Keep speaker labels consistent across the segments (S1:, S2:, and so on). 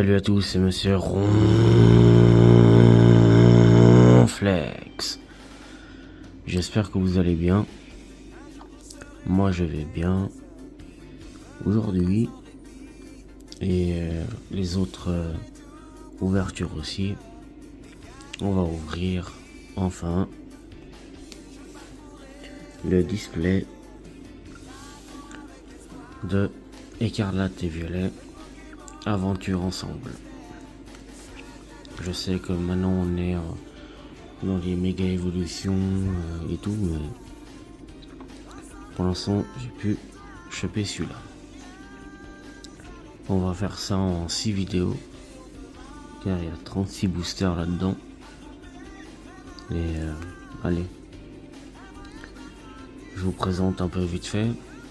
S1: Salut à tous, c'est Monsieur Ronflex. J'espère que vous allez bien. Moi je vais bien. Aujourd'hui, et les autres ouvertures aussi, on va ouvrir enfin le display de Écarlate et Violet Aventure ensemble. Je sais que maintenant on est dans les méga évolutions et tout, mais pour l'instant j'ai pu choper celui-là. On va faire ça en 6 vidéos, car il y a 36 boosters là-dedans. Et allez, je vous présente un peu vite fait.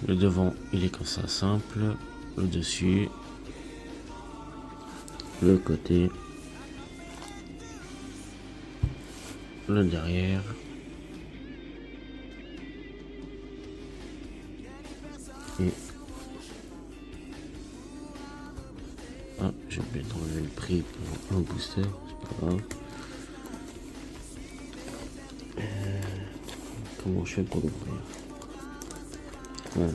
S1: Le devant il est comme ça, simple. Le dessus, le côté, le derrière, et j'ai oublié d'enlever le prix pour un booster, c'est pas grave. Comment je fais pour l'ouvrir? Voilà.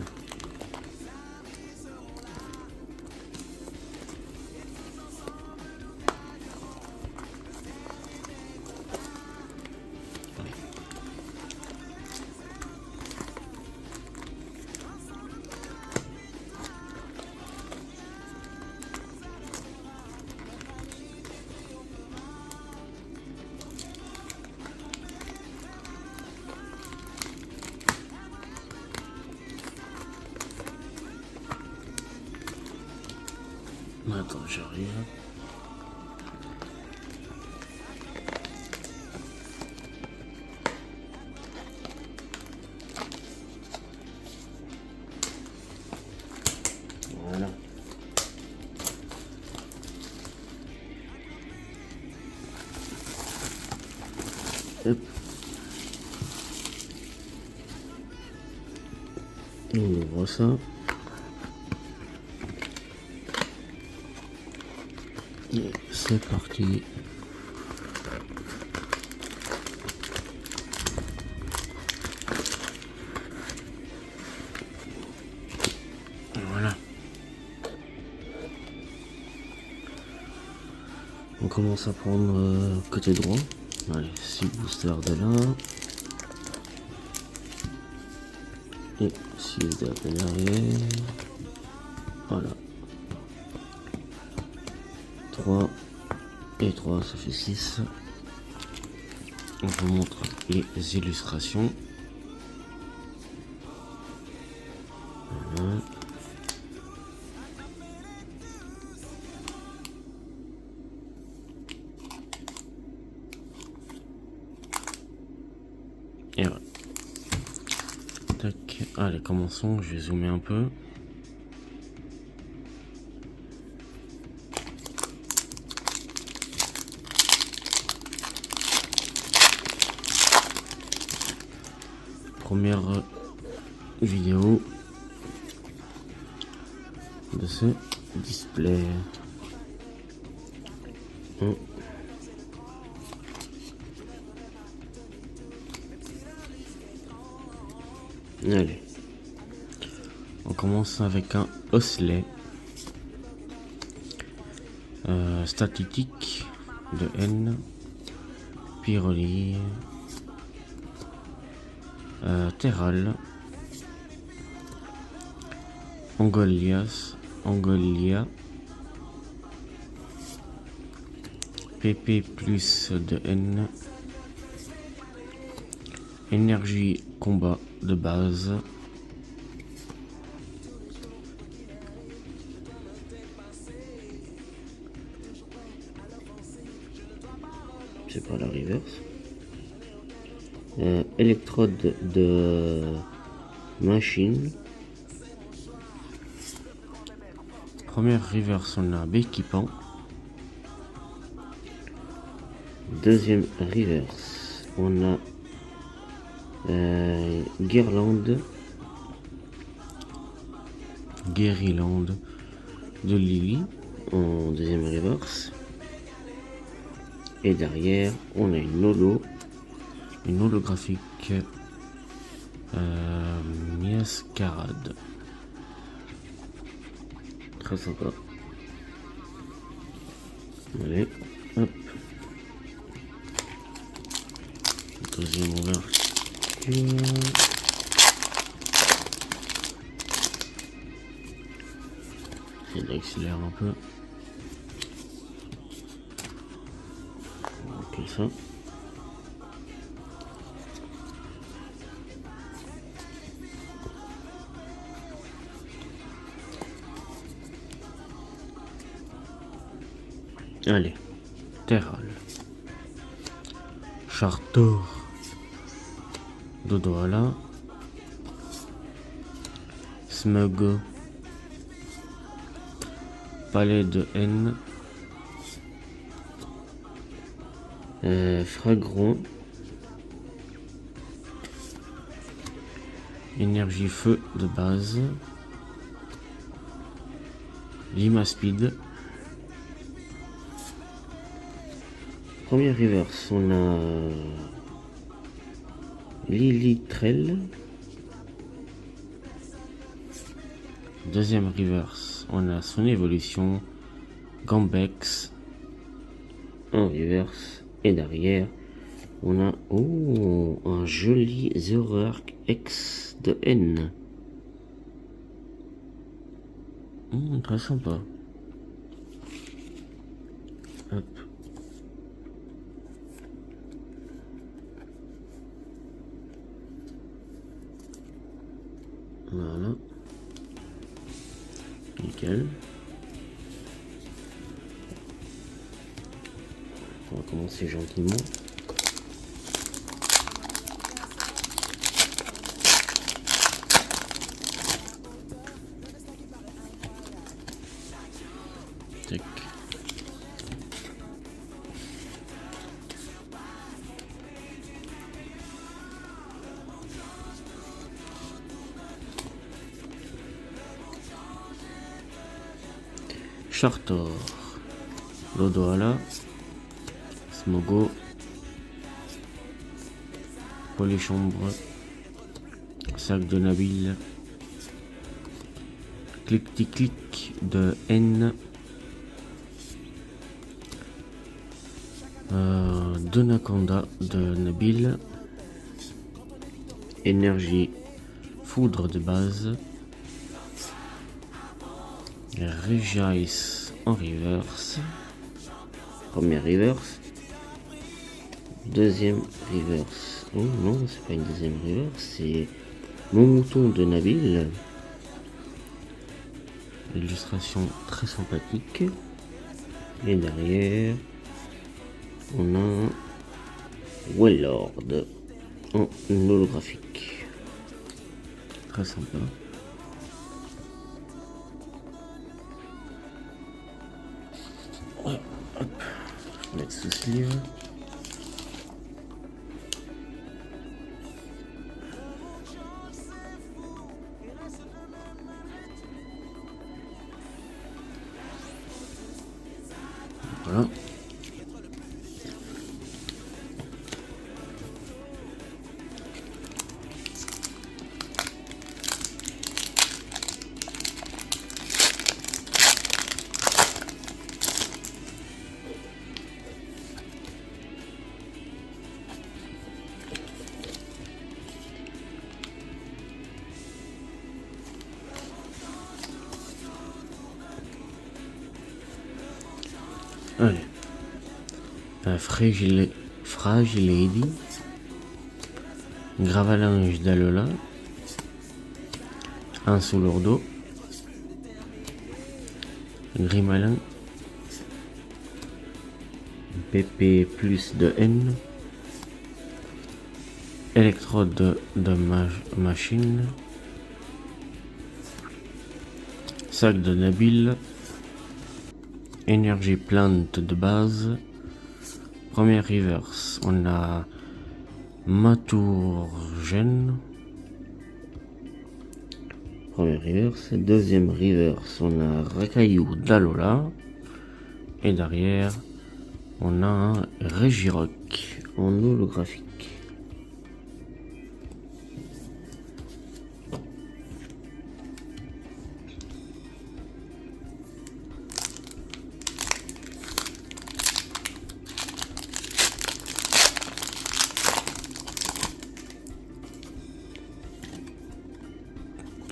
S1: Attends, j'arrive. Voilà. Hop. On ouvre ça. Et c'est parti. Voilà. On commence à prendre côté droit. Allez, 6 boosters de là. Et 6 de l'arrière. Voilà. 3 et 3, ça fait 6. On vous montre les illustrations. Voilà. Et voilà. Tac. Allez, commençons. Je vais zoomer un peu. Première vidéo de ce display. Allez, on commence avec un osselet statique de N, Pyroli, Terral, Angolia, PP plus de N, énergie combat de base, c'est pas la reverse, électrode de machine. Première reverse, on a équipant. Deuxième reverse, on a guirlande de Lily. en deuxième reverse. Et derrière, on a une holographique Miascarade. Très sympa. Allez, hop. Deuxième ouverture. J'essaie d'accélérer un peu. Ok, ça. Allez, Terral, Chartor, Dodoala, Smug, Palais de N, Fragron, Énergie Feu de base, Limaspeed. Première reverse, on a Lilitrell. Deuxième reverse, on a son évolution Gambex en reverse. Et derrière, on a un joli Zoroark X de N. Très sympa. Hop. Voilà. Nickel. On va commencer gentiment. Tac. Chartor, Lodoala, Smogo, Polychambre, Sac de Nabil, Clic-tic-clic de N, Donacanda de Nabil, Énergie Foudre de base, Regice en reverse. Première reverse. Deuxième reverse. Oh non, c'est pas une deuxième reverse, c'est mon mouton de Nabil. Illustration très sympathique. Et derrière, on a un Wellord en holographique. Très sympa. Ouais, hop, je vais mettre sous sleeve. Voilà. Allez. Fragilady, Gravalanche d'Alola, un sous lourdeau, Grimalin, PP plus de N, électrode de machine, sac de Nabil, énergie plante de base. Première reverse, on a Matourgen. Première reverse. Deuxième reverse, on a Rakayu d'Alola. Et derrière, on a un Regirock en holographique.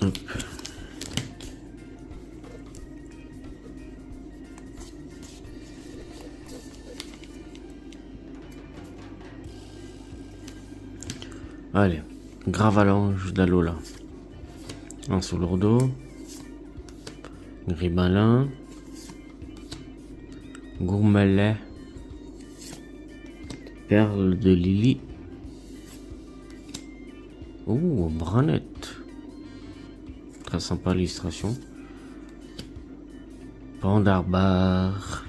S1: Hop. Allez, Gravalanche d'Alola. Un sous lourdeau. Gribalin. Gourmelet. Perle de Lily. Oh, Branette. Très sympa l'illustration. Pandarbar.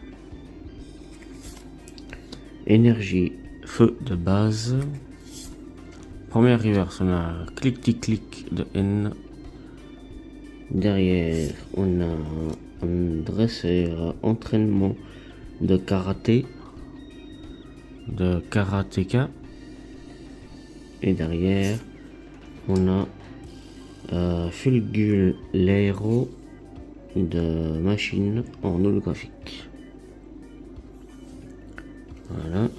S1: Énergie feu de base. Première reverse, on a clic-tic-clic de N. Derrière, on a un dresseur entraînement de karaté. De karatéka. Et derrière, on a Fulgulero de machine en holographique. Voilà.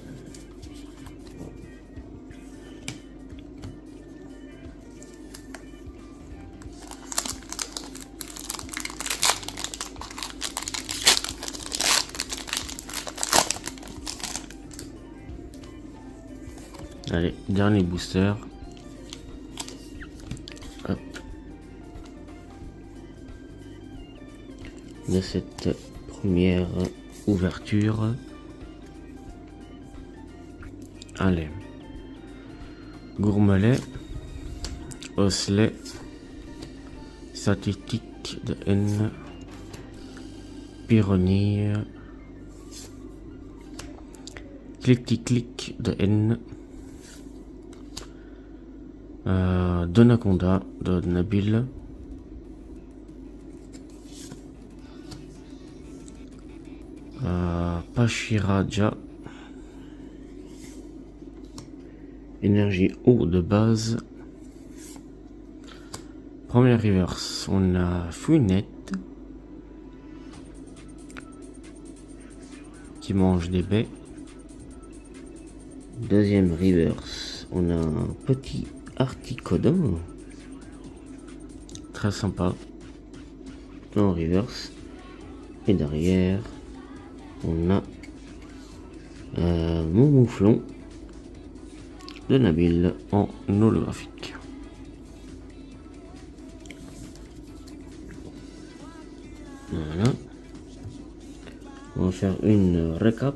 S1: Allez, dernier booster. Hop. De cette première ouverture. Allez. Gourmelet. Osselet. Statistique de N. Pyronille. Clic-tic-clic de N. Donaconda de Nabil. Pachiraja. Énergie eau de base. Première reverse, on a Fouinette qui mange des baies. Deuxième reverse, on a un petit Articodon. Très sympa. En reverse. Et derrière, on a mon mouflon de Nabil en holographique. Voilà. On va faire une récap.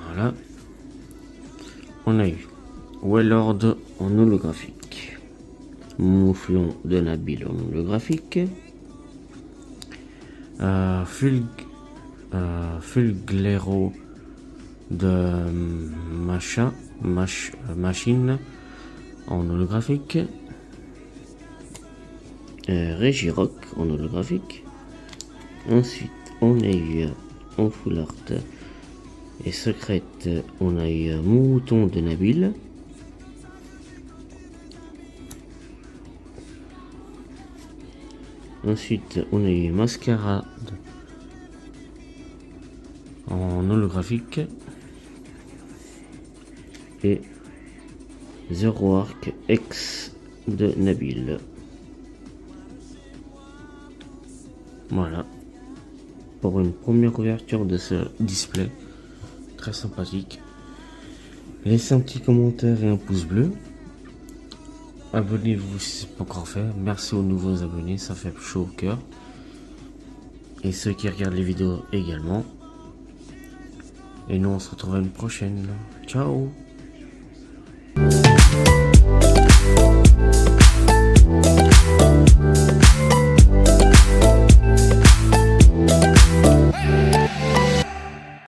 S1: Voilà. On a eu Wellord en holographique. Mouflon de Nabil en holographique. Fulglero de Machine en holographique. Regirock en holographique. Ensuite, on a eu en full art et secrète, on a eu Mouton de Nabil. Ensuite, on a eu Mascarade en holographique et Zero Arc X de Nabil. Voilà pour une première ouverture de ce display très sympathique. Laissez un petit commentaire et un pouce bleu. Abonnez-vous si ce n'est pas encore fait. Merci aux nouveaux abonnés, ça fait chaud au cœur. Et ceux qui regardent les vidéos également. Et nous on se retrouve à une prochaine. Ciao.